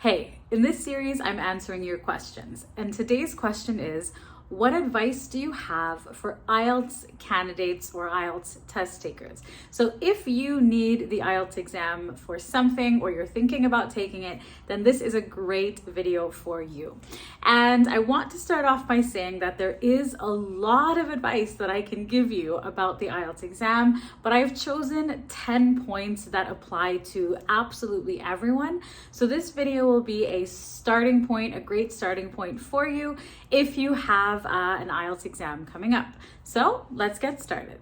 Hey, in this series, I'm answering your questions. And today's question is, what advice do you have for IELTS candidates or IELTS test takers? So if you need the IELTS exam for something or you're thinking about taking it, then this is a great video for you. And I want to start off by saying that there is a lot of advice that I can give you about the IELTS exam, but I've chosen 10 points that apply to absolutely everyone. So this video will be a starting point, a great starting point for you if you have an IELTS exam coming up. So let's get started.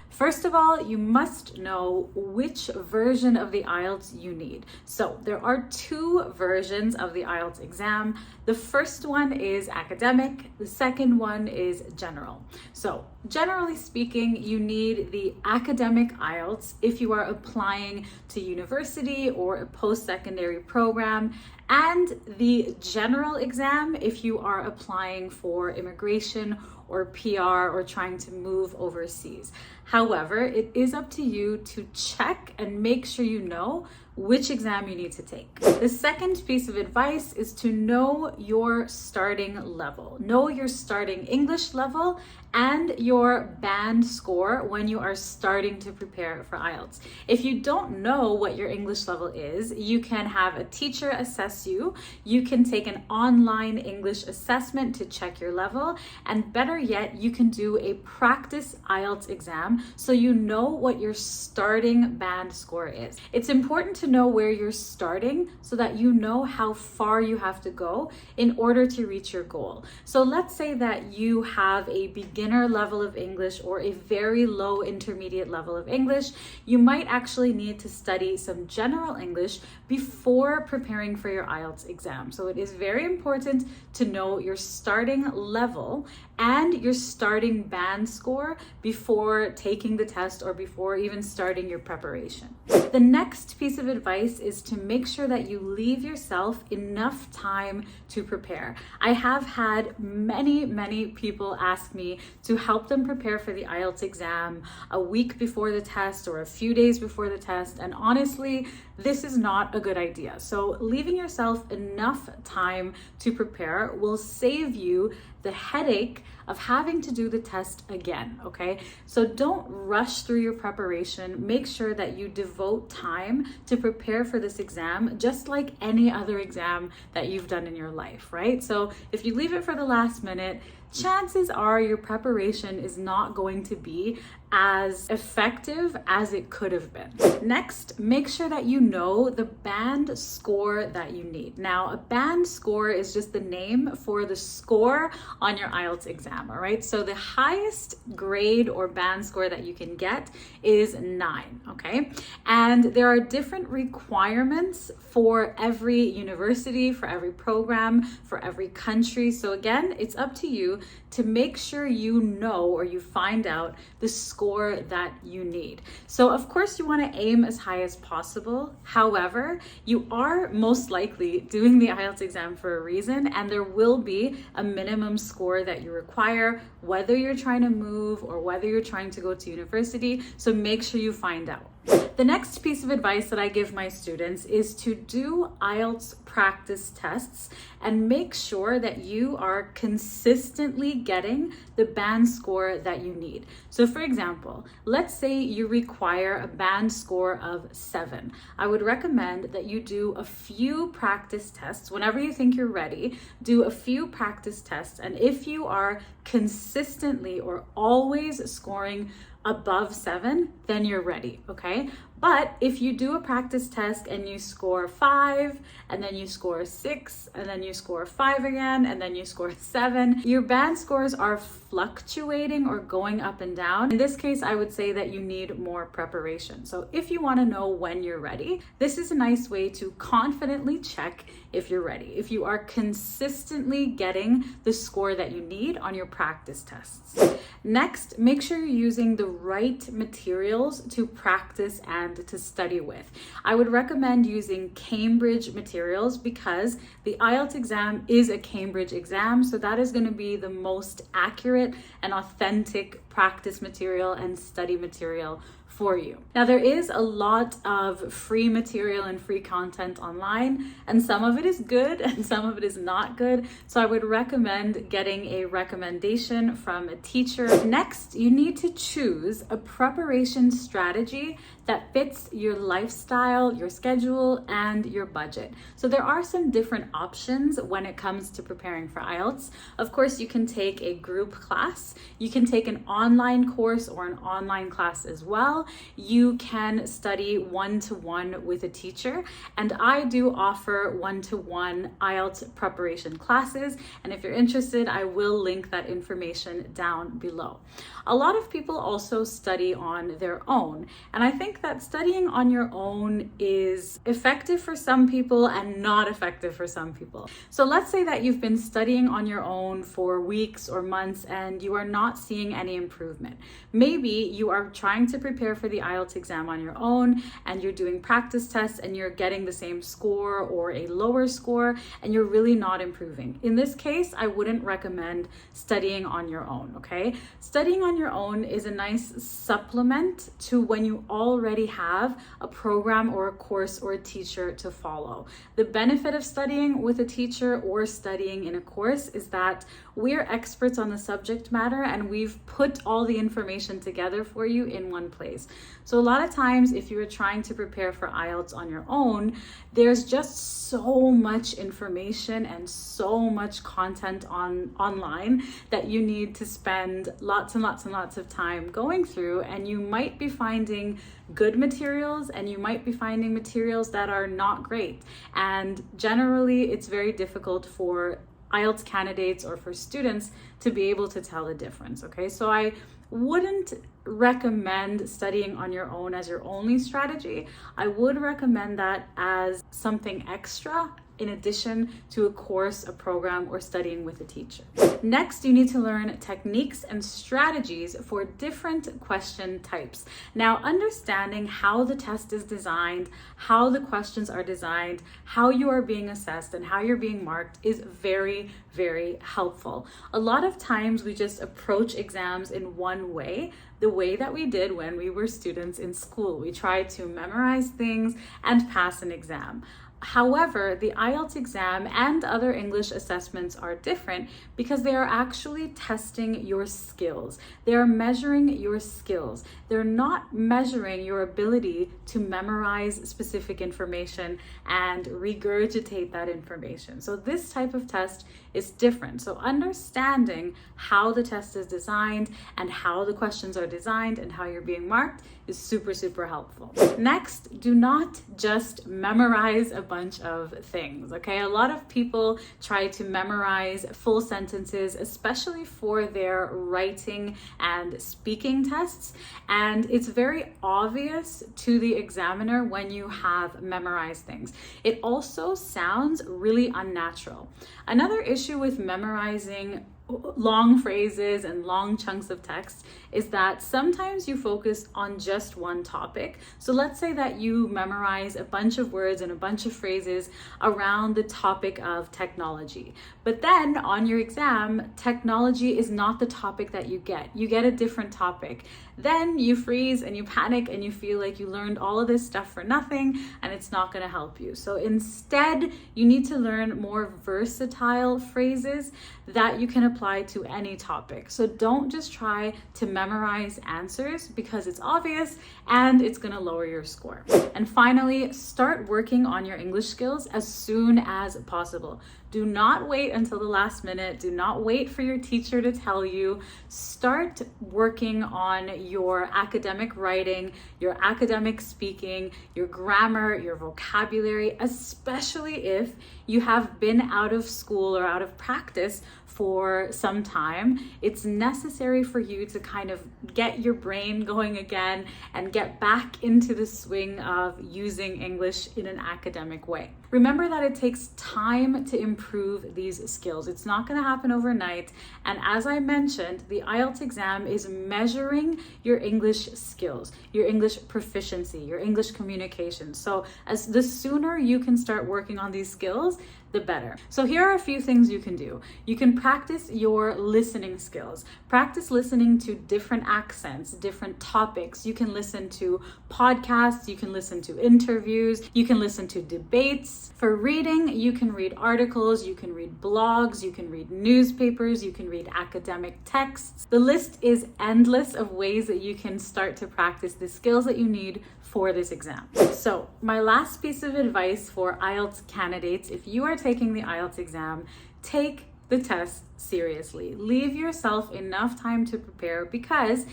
First of all, you must know which version of the IELTS you need. So there are two versions of the IELTS exam. The first one is academic, the second one is general. So generally speaking, you need the academic IELTS if you are applying to university or a post-secondary program, and the general exam if you are applying for immigration or PR or trying to move overseas. However, it is up to you to check and make sure you know which exam you need to take. The second piece of advice is to know your starting level. Know your starting English level and your band score when you are starting to prepare for IELTS. If you don't know what your English level is, you can have a teacher assess you. You can take an online English assessment to check your level. And better yet, you can do a practice IELTS exam so you know what your starting band score is. It's important to know where you're starting so that you know how far you have to go in order to reach your goal. So let's say that you have a beginner level of English or a very low intermediate level of English. You might actually need to study some general English before preparing for your IELTS exam. So it is very important to know your starting level and your starting band score before taking the test or before even starting your preparation. The next piece of advice is to make sure that you leave yourself enough time to prepare. I have had many people ask me to help them prepare for the IELTS exam a week before the test or a few days before the test, and honestly, this is not a good idea. So leaving yourself enough time to prepare will save you the headache of having to do the test again, okay? So don't rush through your preparation. Make sure that you devote time to prepare for this exam, just like any other exam that you've done in your life, right? So if you leave it for the last minute, chances are your preparation is not going to be as effective as it could have been. Next, make sure that you know the band score that you need. Now, a band score is just the name for the score on your IELTS exam, all right? So the highest grade or band score that you can get is 9, okay? And there are different requirements for every university, for every program, for every country. So again, it's up to you to make sure you know or you find out the score that you need. So of course you want to aim as high as possible. However, you are most likely doing the IELTS exam for a reason, and there will be a minimum score that you require, whether you're trying to move or whether you're trying to go to university. So make sure you find out. The next piece of advice that I give my students is to do IELTS practice tests and make sure that you are consistently getting the band score that you need. So for example, let's say you require a band score of 7. I would recommend that you do a few practice tests. Whenever you think you're ready, do a few practice tests. And if you are consistently or always scoring above 7, then you're ready, okay? But if you do a practice test and you score 5, and then you score 6, and then you score 5 again, and then you score 7, your band scores are fluctuating or going up and down. In this case, I would say that you need more preparation. So if you want to know when you're ready, this is a nice way to confidently check if you're ready. If you are consistently getting the score that you need on your practice tests. Next, make sure you're using the right materials to practice and to study with. I would recommend using Cambridge materials because the IELTS exam is a Cambridge exam, so that is going to be the most accurate and authentic practice material and study material for you. Now, there is a lot of free material and free content online, and some of it is good and some of it is not good. So I would recommend getting a recommendation from a teacher. Next, you need to choose a preparation strategy that fits your lifestyle, your schedule, and your budget. So there are some different options when it comes to preparing for IELTS. Of course, you can take a group class, you can take an online course or an online class as well. You can study one-to-one with a teacher, and I do offer one-to-one IELTS preparation classes. And if you're interested, I will link that information down below. A lot of people also study on their own, and I think that studying on your own is effective for some people and not effective for some people. So let's say that you've been studying on your own for weeks or months and you are not seeing any improvement. Maybe you are trying to prepare for the IELTS exam on your own and you're doing practice tests and you're getting the same score or a lower score and you're really not improving. In this case, I wouldn't recommend studying on your own, okay? Studying on your own is a nice supplement to when you already have a program or a course or a teacher to follow. The benefit of studying with a teacher or studying in a course is that we're experts on the subject matter and we've put all the information together for you in one place. So a lot of times if you're trying to prepare for IELTS on your own, there's just so much information and so much content online that you need to spend lots and lots and lots of time going through, and you might be finding good materials and you might be finding materials that are not great. And generally it's very difficult for IELTS candidates or for students to be able to tell the difference, okay? So I wouldn't recommend studying on your own as your only strategy. I would recommend that as something extra in addition to a course, a program, or studying with a teacher. Next, you need to learn techniques and strategies for different question types. Now, understanding how the test is designed, how the questions are designed, how you are being assessed, and how you're being marked is very, very helpful. A lot of times we just approach exams in one way, the way that we did when we were students in school. We tried to memorize things and pass an exam. However, the IELTS exam and other English assessments are different because they are actually testing your skills. They are measuring your skills. They're not measuring your ability to memorize specific information and regurgitate that information. So this type of test is different. So understanding how the test is designed and how the questions are designed and how you're being marked is super, super helpful. Next, do not just memorize a bunch of things, okay? A lot of people try to memorize full sentences, especially for their writing and speaking tests, and it's very obvious to the examiner when you have memorized things. It also sounds really unnatural. Another issue with memorizing long phrases and long chunks of text is that sometimes you focus on just one topic. So let's say that you memorize a bunch of words and a bunch of phrases around the topic of technology. But then on your exam, technology is not the topic that you get. You get a different topic. Then you freeze and you panic and you feel like you learned all of this stuff for nothing and it's not going to help you. So instead, you need to learn more versatile phrases that you can apply to any topic. So don't just try to memorize answers because it's obvious and it's going to lower your score. And finally, start working on your English skills as soon as possible. Do not wait until the last minute. Do not wait for your teacher to tell you. Start working on your academic writing, your academic speaking, your grammar, your vocabulary, especially if you have been out of school or out of practice for some time. It's necessary for you to kind of get your brain going again and get back into the swing of using English in an academic way. Remember that it takes time to improve these skills. It's not going to happen overnight. And as I mentioned, the IELTS exam is measuring your English skills, your English proficiency, your English communication. So the sooner you can start working on these skills, the better. So here are a few things you can do. You can practice your listening skills. Practice listening to different accents, different topics. You can listen to podcasts, you can listen to interviews, you can listen to debates. For reading, you can read articles, you can read blogs, you can read newspapers, you can read academic texts. The list is endless of ways that you can start to practice the skills that you need for this exam. So my last piece of advice for IELTS candidates, if you are taking the IELTS exam, take the test seriously. Leave yourself enough time to prepare, because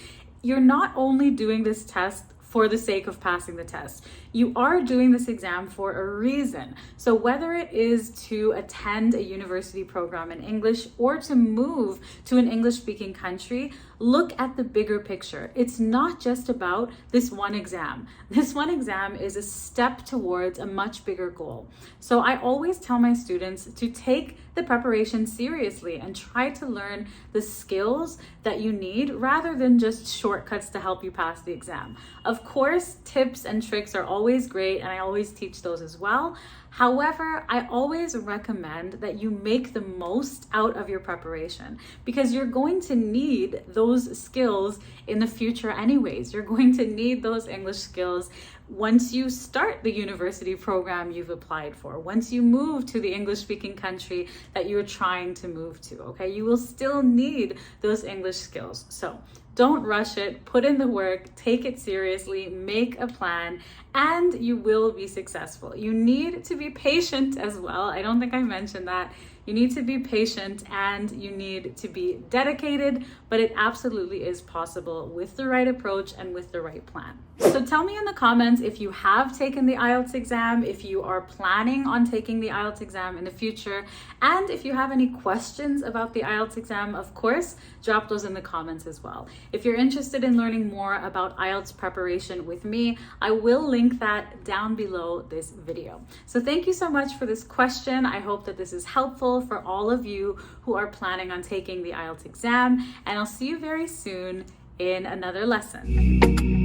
you're not only doing this test for the sake of passing the test. You are doing this exam for a reason. So whether it is to attend a university program in English or to move to an English-speaking country, look at the bigger picture. It's not just about this one exam. This one exam is a step towards a much bigger goal. So I always tell my students to take the preparation seriously and try to learn the skills that you need rather than just shortcuts to help you pass the exam. Of course, tips and tricks are always great, and I always teach those as well. However, I always recommend that you make the most out of your preparation, because you're going to need those skills in the future anyways. You're going to need those English skills once you start the university program you've applied for, once you move to the English-speaking country that you're trying to move to, okay? You will still need those English skills. So don't rush it, put in the work, take it seriously, make a plan, and you will be successful. You need to be patient as well. I don't think I mentioned that. You need to be patient and you need to be dedicated, but it absolutely is possible with the right approach and with the right plan. So tell me in the comments if you have taken the IELTS exam, if you are planning on taking the IELTS exam in the future, and if you have any questions about the IELTS exam, of course, drop those in the comments as well. If you're interested in learning more about IELTS preparation with me, I will link that down below this video. So thank you so much for this question. I hope that this is helpful for all of you who are planning on taking the IELTS exam, and I'll see you very soon in another lesson.